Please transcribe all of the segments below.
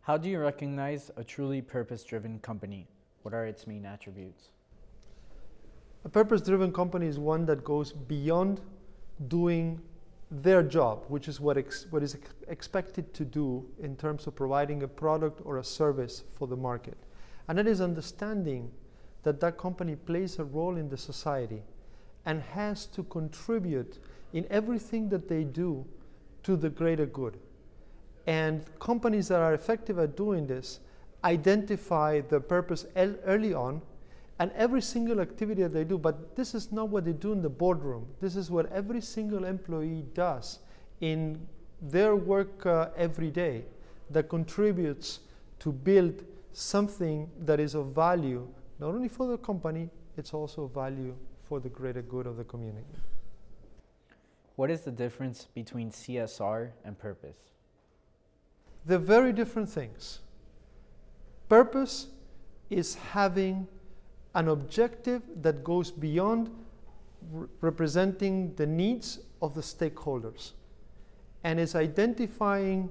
How do you recognize a truly purpose-driven company? What are its main attributes? A purpose-driven company is one that goes beyond doing their job, which is what is expected to do in terms of providing a product or a service for the market. And that is understanding that that company plays a role in the society and has to contribute in everything that they do to the greater good. And companies that are effective at doing this identify the purpose early on, and every single activity that they do, but this is not what they do in the boardroom. This is what every single employee does in their work every day that contributes to build something that is of value, not only for the company, it's also value for the greater good of the community. What is the difference between CSR and purpose? They're very different things. Purpose is having an objective that goes beyond representing the needs of the stakeholders, and is identifying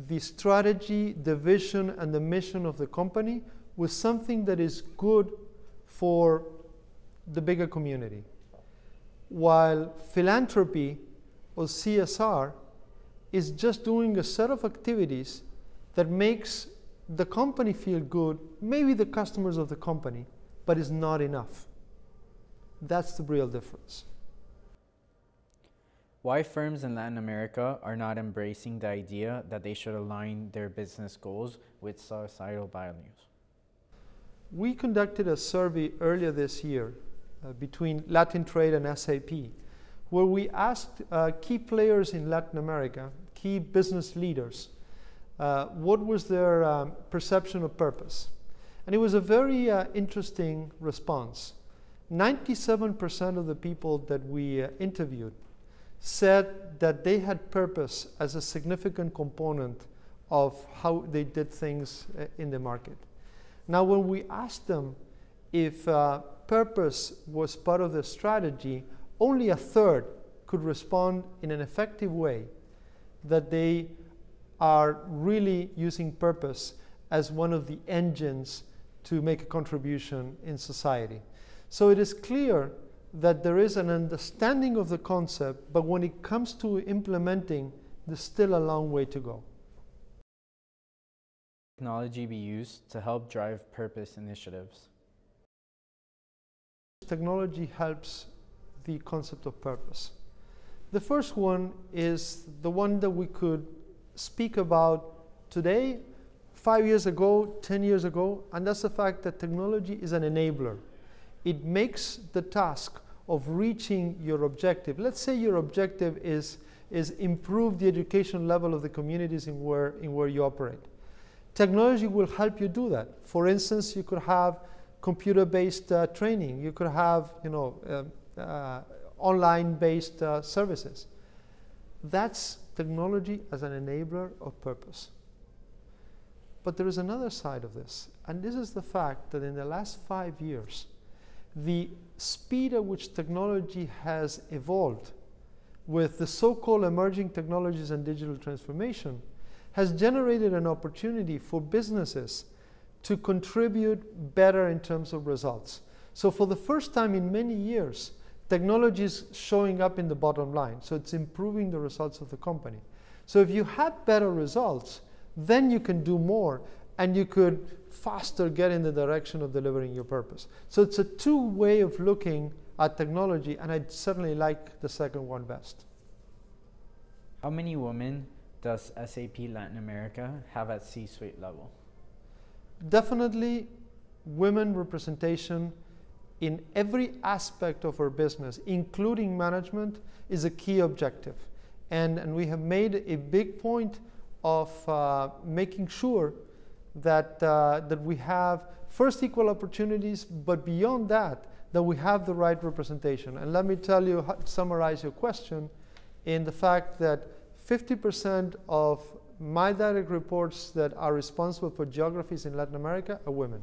the strategy, the vision, and the mission of the company with something that is good for the bigger community. While philanthropy, or CSR, is just doing a set of activities that makes the company feel good, maybe the customers of the company, but is not enough. That's the real difference. Why firms in Latin America are not embracing the idea that they should align their business goals with societal values? We conducted a survey earlier this year between Latin Trade and SAP, where we asked key players in Latin America, key business leaders, what was their perception of purpose. And it was a very interesting response. 97% of the people that we interviewed said that they had purpose as a significant component of how they did things in the market. Now, when we asked them if purpose was part of their strategy, only a third could respond in an effective way that they are really using purpose as one of the engines to make a contribution in society. So it is clear that there is an understanding of the concept, but when it comes to implementing, there's still a long way to go. Technology be used to help drive purpose initiatives? Technology helps the concept of purpose. The first one is the one that we could speak about today, 5 years ago, 10 years ago, and that's the fact that technology is an enabler. It makes the task of reaching your objective. Let's say your objective is improve the education level of the communities in where you operate. Technology will help you do that. For instance, you could have computer-based training. You could have, online-based services. That's technology as an enabler of purpose. But there is another side of this, and this is the fact that in the last 5 years, the speed at which technology has evolved with the so-called emerging technologies and digital transformation has generated an opportunity for businesses to contribute better in terms of results. So for the first time in many years, technology is showing up in the bottom line. So it's improving the results of the company. So if you have better results, then you can do more and you could faster get in the direction of delivering your purpose. So it's a two-way of looking at technology, and I certainly like the second one best. How many women does SAP Latin America have at C-suite level? Definitely women representation in every aspect of our business, including management, is a key objective. And we have made a big point of making sure that, that we have first equal opportunities, but beyond that, that we have the right representation. And let me tell you, summarize your question in the fact that 50% of my direct reports that are responsible for geographies in Latin America are women.